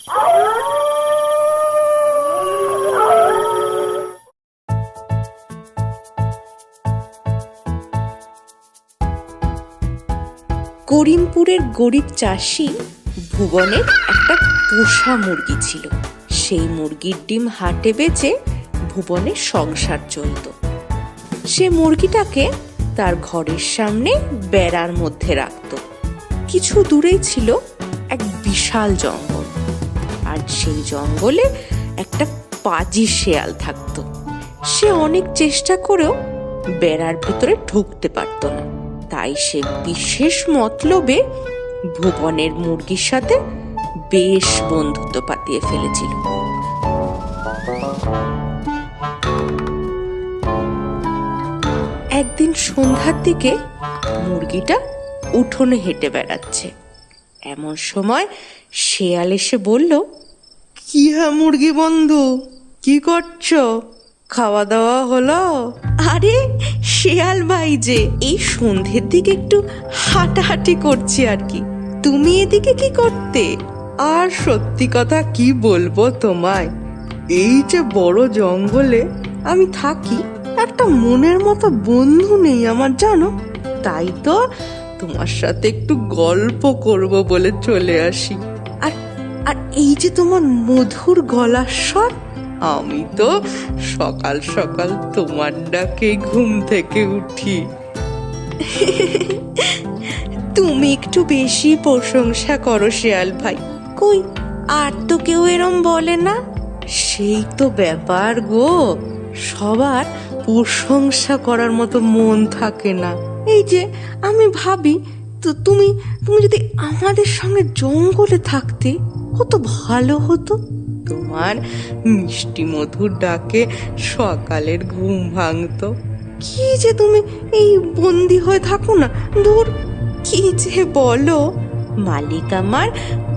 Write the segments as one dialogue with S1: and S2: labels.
S1: করিমপুরের গরিব চাষি ভুবনের একটা পোষা মুরগি ছিল। সেই মুরগির ডিম হাটে বেচে ভুবনের সংসার চলত। সে মুরগিটাকে তার ঘরের সামনে বেড়ার মধ্যে রাখত। কিছু দূরেই ছিল এক বিশাল জঙ্গল, আর সেই জঙ্গলে একটা পাজি শেয়াল থাকত। সে অনেক চেষ্টা করেও বেড়ার ভিতরে ঢুকতে পারত না। তাই সে বিশেষ মতলবে ভুবনের মুরগির সাথে বেশ বন্ধুত্ব পাতিয়ে ফেলেছিল। একদিন সন্ধ্যার দিকে মুরগিটা উঠোনে হেঁটে বেড়াচ্ছে। এমন সময় শেয়াল এসে বলল,
S2: কি হ্যাঁ মুরগি বন্ধু, কি করছো? খাওয়া দাওয়া হলো?
S1: আরে শেয়াল ভাই যে, এই সন্ধ্যের দিকে একটু হাঁটাহাঁটি করছি আর কি। তুমি এদিকে কি করতে?
S2: আর সত্যি কথা কি বলবো তোমায়, এই যে বড় জঙ্গলে আমি থাকি, একটা মনের মতো বন্ধু নেই আমার, জানো। তাই তো তোমার সাথে একটু গল্প করব বলে চলে আসি।
S1: আর আর এই যে তোমার মধুর গলার স্বর,
S2: আমি তো সকাল সকাল তোমার ডাকে ঘুম থেকে উঠি।
S1: তুমি একটু বেশি প্রশংসা করো শেয়াল ভাই। কই আর তো কেউ এরম বলে না।
S2: সেই তো ব্যাপার গো, সবার প্রশংসা করার মতো মন থাকে না। এই যে আমি ভাবি, তো তুমি যদি আমাদের সঙ্গে জঙ্গলে থাকতে কত ভালো হতো। তোমার মিষ্টি মধুর ডাকে সকালের ঘুম ভাঙতো। কি যে তুমি এই বন্দি হয়ে থাকো না, দূর।
S1: কি যে বলো, মালিক আমার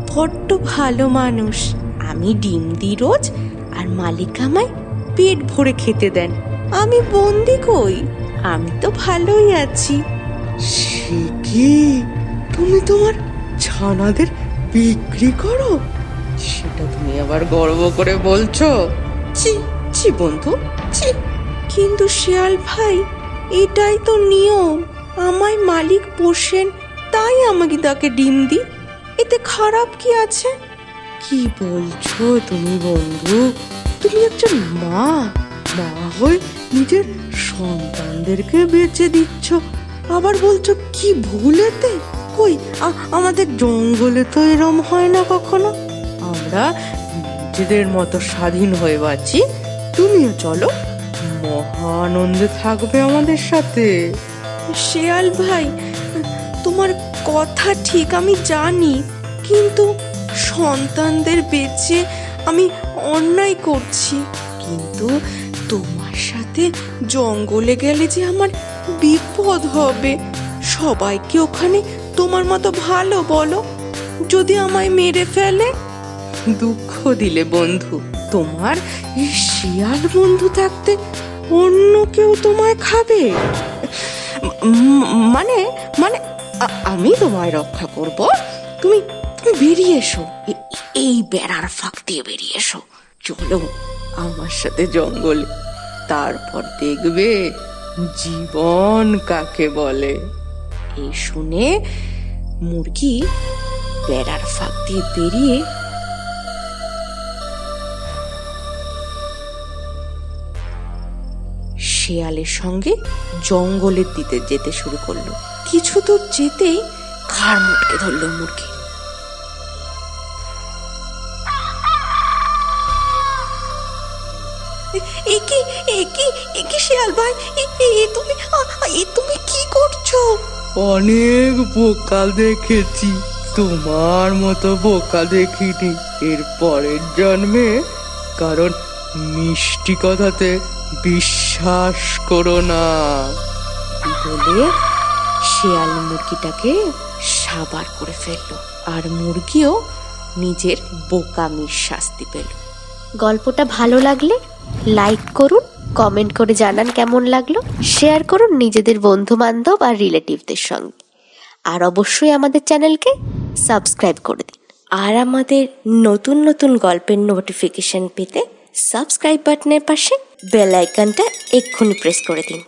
S1: বড্ড ভালো মানুষ। আমি ডিম দিই রোজ, আর মালিক আমায় পেট ভরে খেতে দেন। আমি বন্দি কই, আমি তো ভালোই আছি।
S2: সে কি, তুমি তোমার ছানাদের বিক্রি করো? সেটা তুমি আবার গর্ব করে বলছো?
S1: ছি ছি বন্ধু, ছি। কিন্তু শিয়াল ভাই, এটাই তো নিয়ম। আমায় মালিক পোষেন, তাই আমাকে তাকে ডিম দিই। এতে খারাপ কি আছে?
S2: কি বলছো তুমি বন্ধু? তুমি একজন মা হয়ে নিজের সন্তানদেরকে বেঁচে দিচ্ছ, আবার বলছো কি ভুলেতে? কই আমাদের জঙ্গলে তো এরম হয় না কখনো। আমরা নিজেদের মতো স্বাধীন হয়ে বাঁচি। তুমিও চলো, মহা আনন্দে থাকবে আমাদের সাথে।
S1: শিয়াল ভাই, তোমার কথা ঠিক, আমি জানি, কিন্তু সন্তানদের বেঁচে আমি অন্যায় করছি। কিন্তু তোমার সাথে জঙ্গলে গেলে যে আমার বিপদ হবে। সবাইকে ওখানে তোমার মতো ভালো বলো, যদি আমায় মেরে ফেলে।
S2: দুঃখ দিলে বন্ধু, তোমার এই শিয়াল বন্ধু থাকতে অন্য কেউ তোমায় খাবে? মানে মানে আমি তোমায় রক্ষা করব। তুমি বেরিয়ে এসো, এই বেড়ার ফাঁক দিয়ে বেরিয়ে এসো। চলো আমার সাথে জঙ্গলে, তারপর দেখবে জীবন কাকে বলে।
S1: এই শুনে মুরগি বেড়ার ফাঁক দিয়ে বেরিয়ে শেয়ালের সঙ্গে জঙ্গলের দিকে যেতে শুরু করলো। কিছু দূর যেতেই ঘাড় মুটকে ধরলো মুরগি। শিয়াল ভাই, তুমি কি করছো?
S2: অনেক বোকা দেখেছি, তোমার মতো বোকা দেখিনি এর পরের জন্মে। কারণ মিষ্টি কথাতে বিশ্বাস করো না
S1: বলে শিয়াল মুরগিটাকে সাবার করে ফেললো, আর মুরগিও নিজের বোকামির শাস্তি পেল।
S3: গল্পটা ভালো লাগলে লাইক করুন, কমেন্ট করে জানান কেমন লাগলো, শেয়ার করুন নিজেদের বন্ধু বান্ধব আর রিলেটিভদের সঙ্গে, আর অবশ্যই আমাদের চ্যানেলকে সাবস্ক্রাইব করে দিন। আর আমাদের নতুন নতুন গল্পের নোটিফিকেশন পেতে সাবস্ক্রাইব বাটনের পাশে বেল আইকনটা এক্ষুনি প্রেস করে দিন।